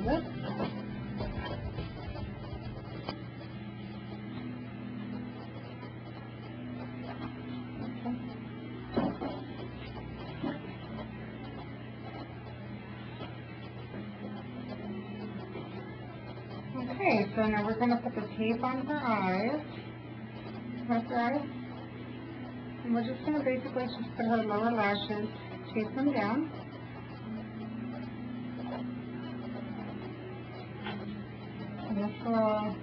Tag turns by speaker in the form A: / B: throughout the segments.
A: it. Okay, so now we're going to put the tape on her eyes. Her eyes. And we're just going to basically just put her lower lashes, tape them down. And this will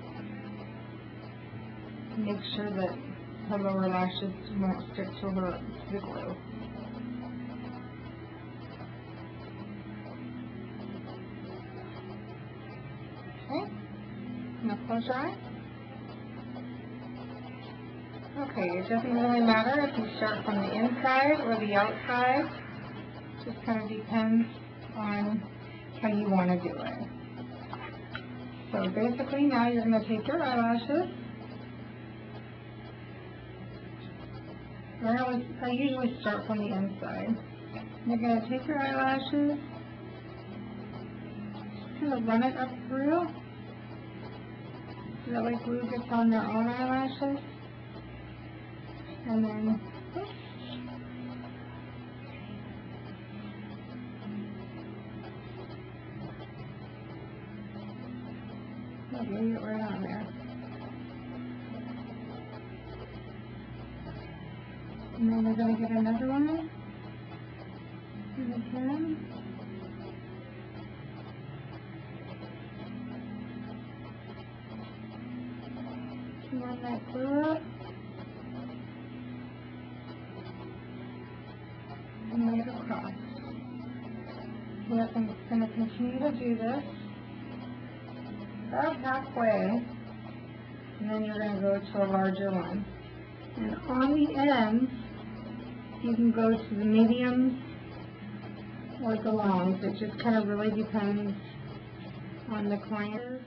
A: make sure that her lower lashes won't stick to the glue. Okay, now close your eye. Okay, it doesn't really matter if you start from the inside or the outside. It just kind of depends on how you want to do it. So basically now you're going to take your eyelashes. I usually start from the inside. You're going to take your eyelashes, just kind of run it up through, so that way glue gets on their own eyelashes. And then, oops. Lay it right on there. And then we're going to get another one. And again. Run that glue up. And lay it across. We're going to continue to do this about halfway, and then you're going to go to a larger one. And on the ends, you can go to the mediums or the longs. It just kind of really depends on the client.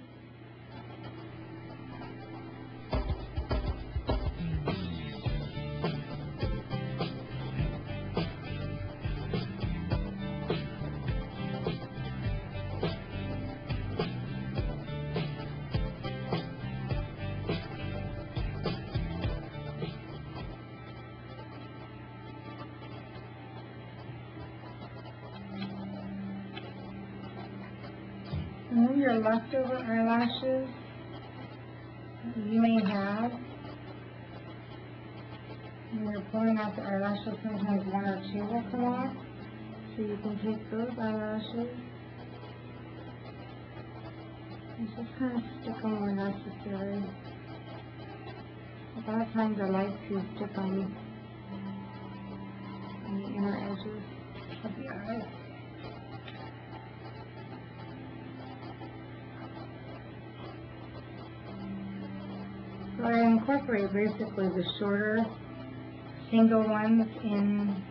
A: And then your leftover eyelashes you may have, when you're pulling out the eyelashes, sometimes one or two will come off. So you can take those eyelashes and just kind of stick them where necessary. A lot of times I like to stick on the inner edges of the eyes. So I incorporate basically the shorter single ones in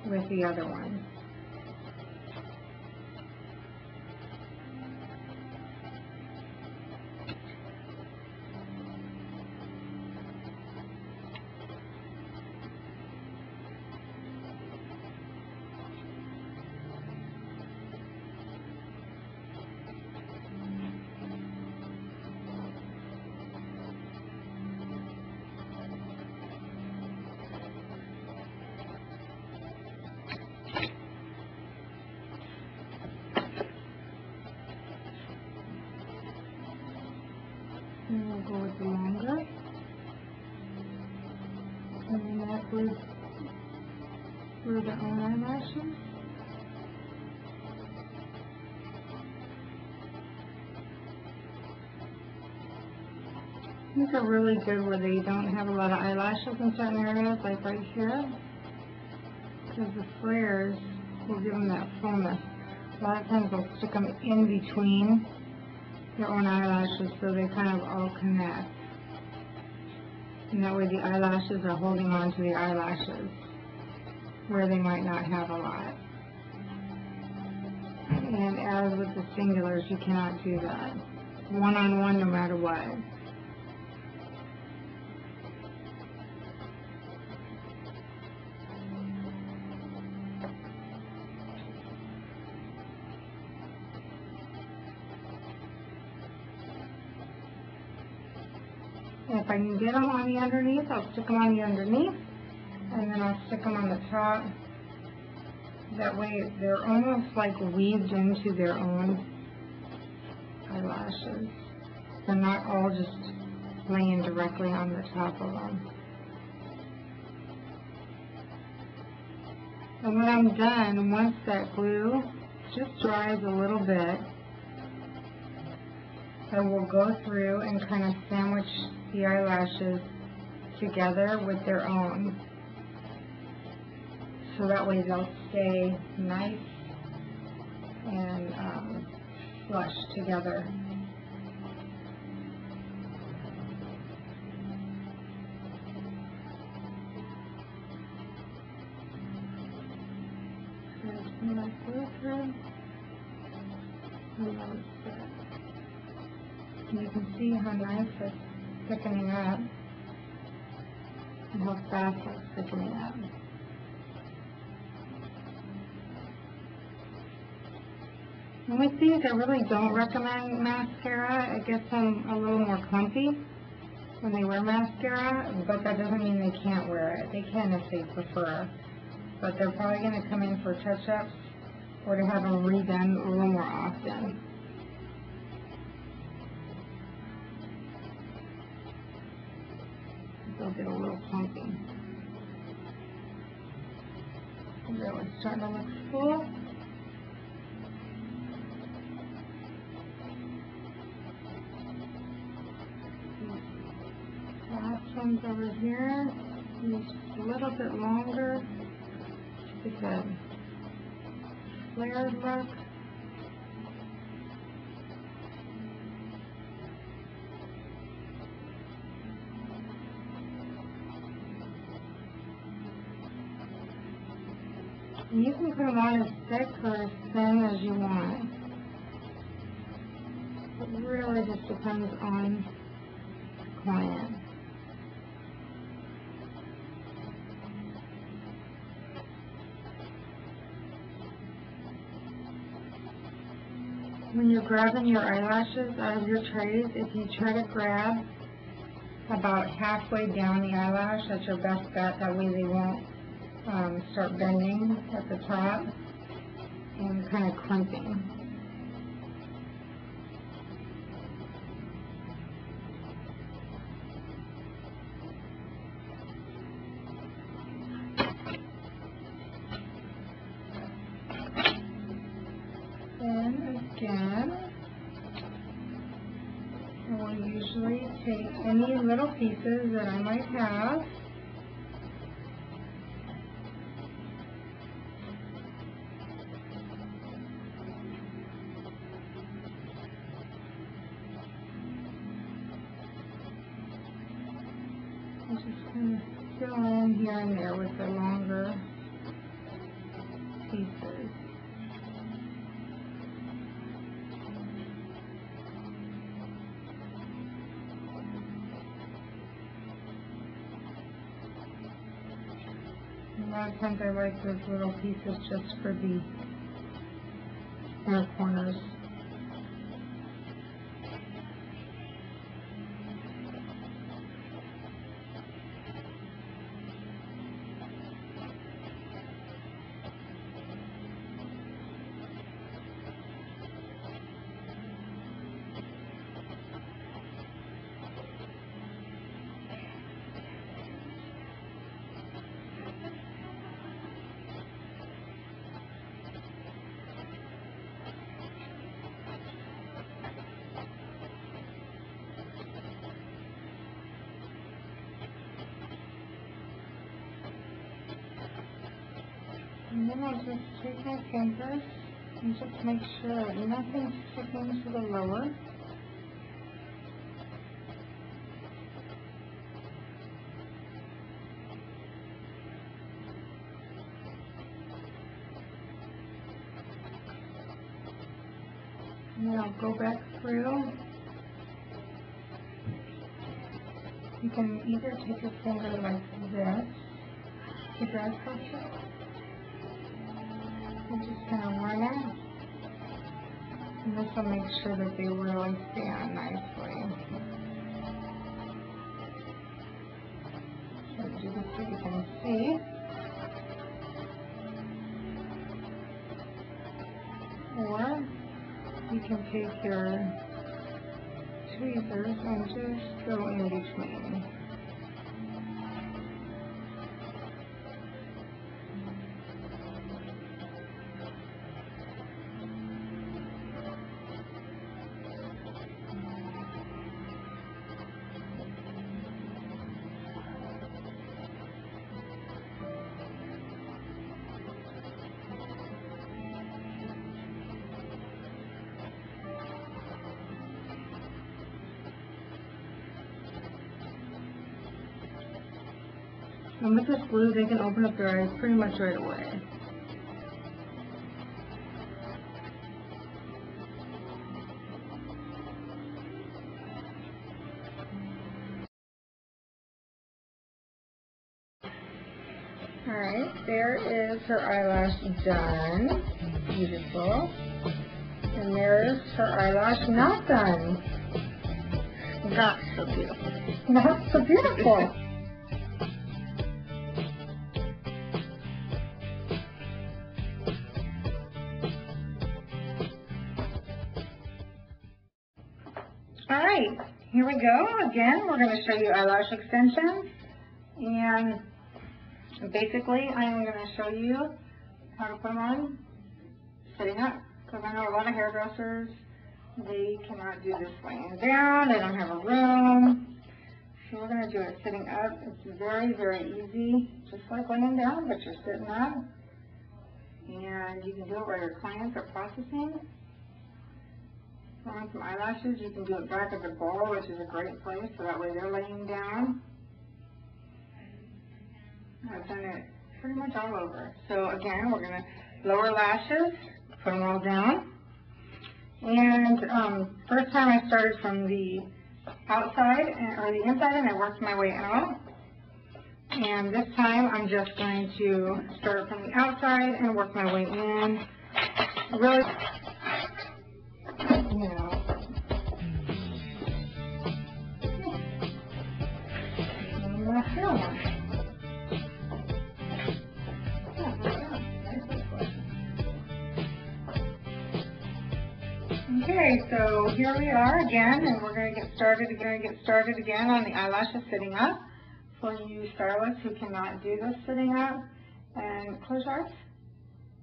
A: with the other ones. And we'll go with the longer. And then that goes through the own eyelashes. These are really good where they don't have a lot of eyelashes in certain areas, like right here. Because the flares will give them that fullness. A lot of times they'll stick them in between their own eyelashes so they kind of all connect. And that way the eyelashes are holding on to the eyelashes where they might not have a lot. And as with the singulars, you cannot do that. One-on-one no matter what. If I can get them on the underneath, I'll stick them on the underneath, and then I'll stick them on the top. That way they're almost like weaved into their own eyelashes. They're not all just laying directly on the top of them. And when I'm done, once that glue just dries a little bit, I will go through and kind of sandwich the eyelashes together with their own. So that way they'll stay nice and flush together. There's my glue thread. You can see how nice it's thickening up and how fast it's thickening up. And with these, I really don't recommend mascara. It gets them a little more clumpy when they wear mascara, but that doesn't mean they can't wear it. They can if they prefer, but they're probably going to come in for touch-ups or to have them redone a little more often. They'll get a little clumpy. Really starting to look full. Last ones over here, just a little bit longer to get that flared look. And you can put them on as thick or as thin as you want. It really just depends on the client. When you're grabbing your eyelashes out of your trays, if you try to grab about halfway down the eyelash, that's your best bet. That way they won't start bending at the top and kind of crimping. Then again, I will usually take any little pieces that I might have. Just kind of fill in here and there with the longer pieces. A lot of times I like those little pieces just for the inner corners. And then I'll just take my fingers and just make sure that nothing's sticking to the lower. And then I'll go back through. You can either take your finger like this to grab something. And just kind of run it. And this will make sure that they really stay on nicely. as you can see. Or you can take your tweezers and just go in between. And with this glue, they can open up their eyes pretty much right away. Alright, there is her eyelash done. Beautiful. And there's her eyelash not done. Not so beautiful. Not so beautiful. Alright, here we go. Again, we're going to show you eyelash extensions. And basically, I'm going to show you how to put them on sitting up. Because I know a lot of hairdressers, they cannot do this laying down. They don't have a room. So we're going to do it sitting up. It's very, very easy. Just like laying down, but you're sitting up. And you can do it while your clients are processing. On some eyelashes, you can do it back at the bowl, which is a great place, so that way they're laying down. I've done it pretty much all over. So again, we're going to lower lashes, put them all down. And first time I started from the outside, or the inside, and I worked my way out. And this time I'm just going to start from the outside and work my way in. Really, you know. Okay, so here we are again, and we're going to get started again on the eyelashes sitting up. For you stylists who cannot do this sitting up, and close your eyes.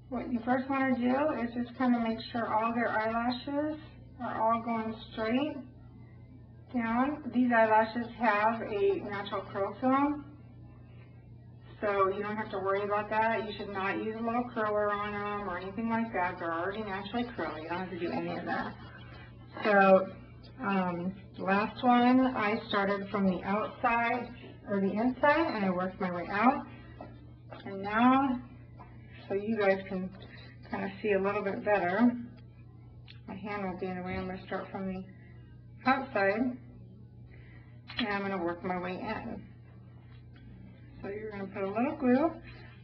A: What you first want to do is just kind of make sure all of your eyelashes are all going straight down. These eyelashes have a natural curl film, so you don't have to worry about that. You should not use a little curler on them or anything like that. They're already naturally curly. You don't have to do any of that. So last one, I started from the outside or the inside, and I worked my way out. And now, so you guys can kind of see a little bit better, my hand won't be in the way. I'm going to start from the outside, and I'm going to work my way in. So you're going to put a little glue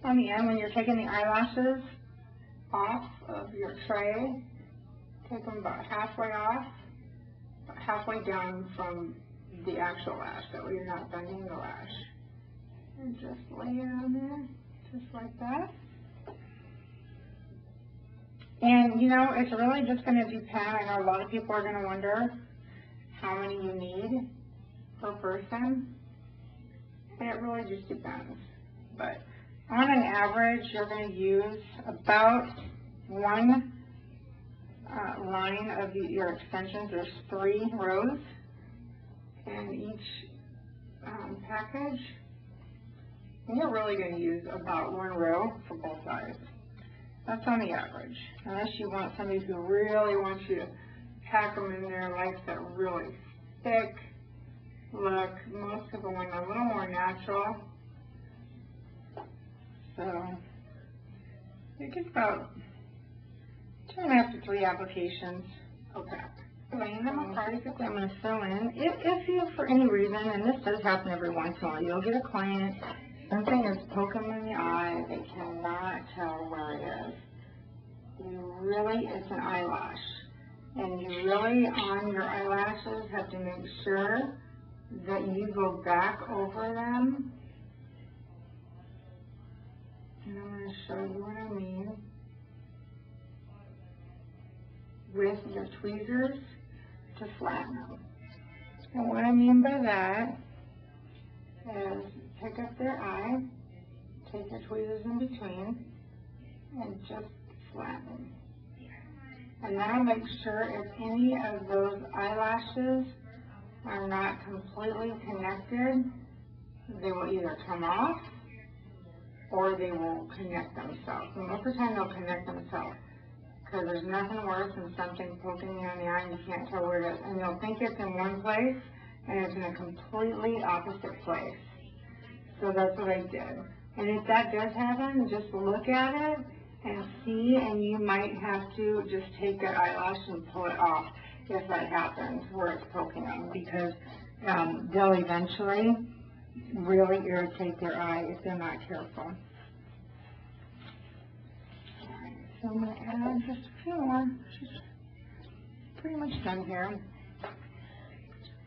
A: on the end when you're taking the eyelashes off of your tray. Take them about halfway off, halfway down from the actual lash, that way you're not bending the lash. And just lay it on there, just like that. And you know, it's really just going to depend. I know a lot of people are going to wonder how many you need per person. And it really just depends. But on an average, you're going to use about one line of your extensions. There's 3 rows in each package. And you're really going to use about 1 row for both sides. That's on the average. Unless you want somebody who really wants you to pack them in there, likes that really thick look. Most people want a little more natural. So it gets about 2.5 to 3 applications per pack. Laying them apart, basically I'm going to fill in. If you, for any reason, and this does happen every once in a while, you'll get a client, something is poking them in the eye, they cannot tell where it is. You really, it's an eyelash. And you really, on your eyelashes, have to make sure that you go back over them And I'm going to show you what I mean with your tweezers to flatten them. And what I mean by that is pick up their eye, take your tweezers in between, and just flatten. And that'll make sure if any of those eyelashes are not completely connected, they will either come off or they will connect themselves. And most of the time they'll connect themselves, because there's nothing worse than something poking you in the eye and you can't tell where it is. And you'll think it's in one place and it's in a completely opposite place. So that's what I did. And if that does happen, just look at it and see, and you might have to just take that eyelash and pull it off if that happens where it's poking them, because they'll eventually really irritate their eye if they're not careful. So I'm going to add just a few more. She's pretty much done here.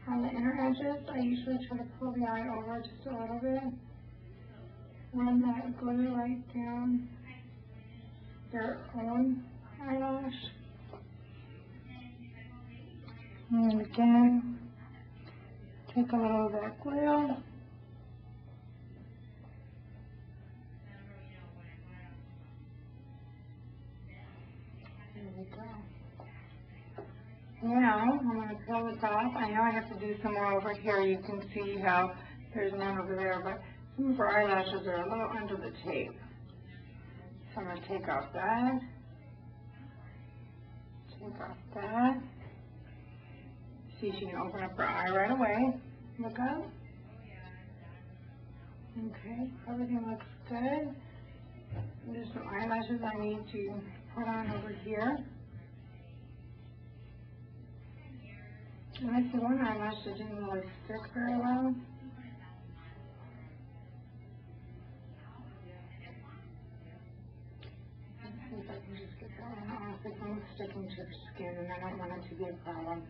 A: On the inner edges, I usually try to pull the eye over just a little bit. Run that glue right down their own eyelash. And again, take a little of that glue. There we go. Now, I'm going to peel this off. I know I have to do some more over here. You can see how there's none over there, but some of our eyelashes are a little under the tape. So I'm going to take off that. Take off that. See, she can open up her eye right away. Look up. Okay, everything looks good. There's some eyelashes I need to put on over here. And I see one eyelash that didn't really stick very well. Let's see if I can just get that one off. It's almost sticking to her skin, and I don't want it to be a problem.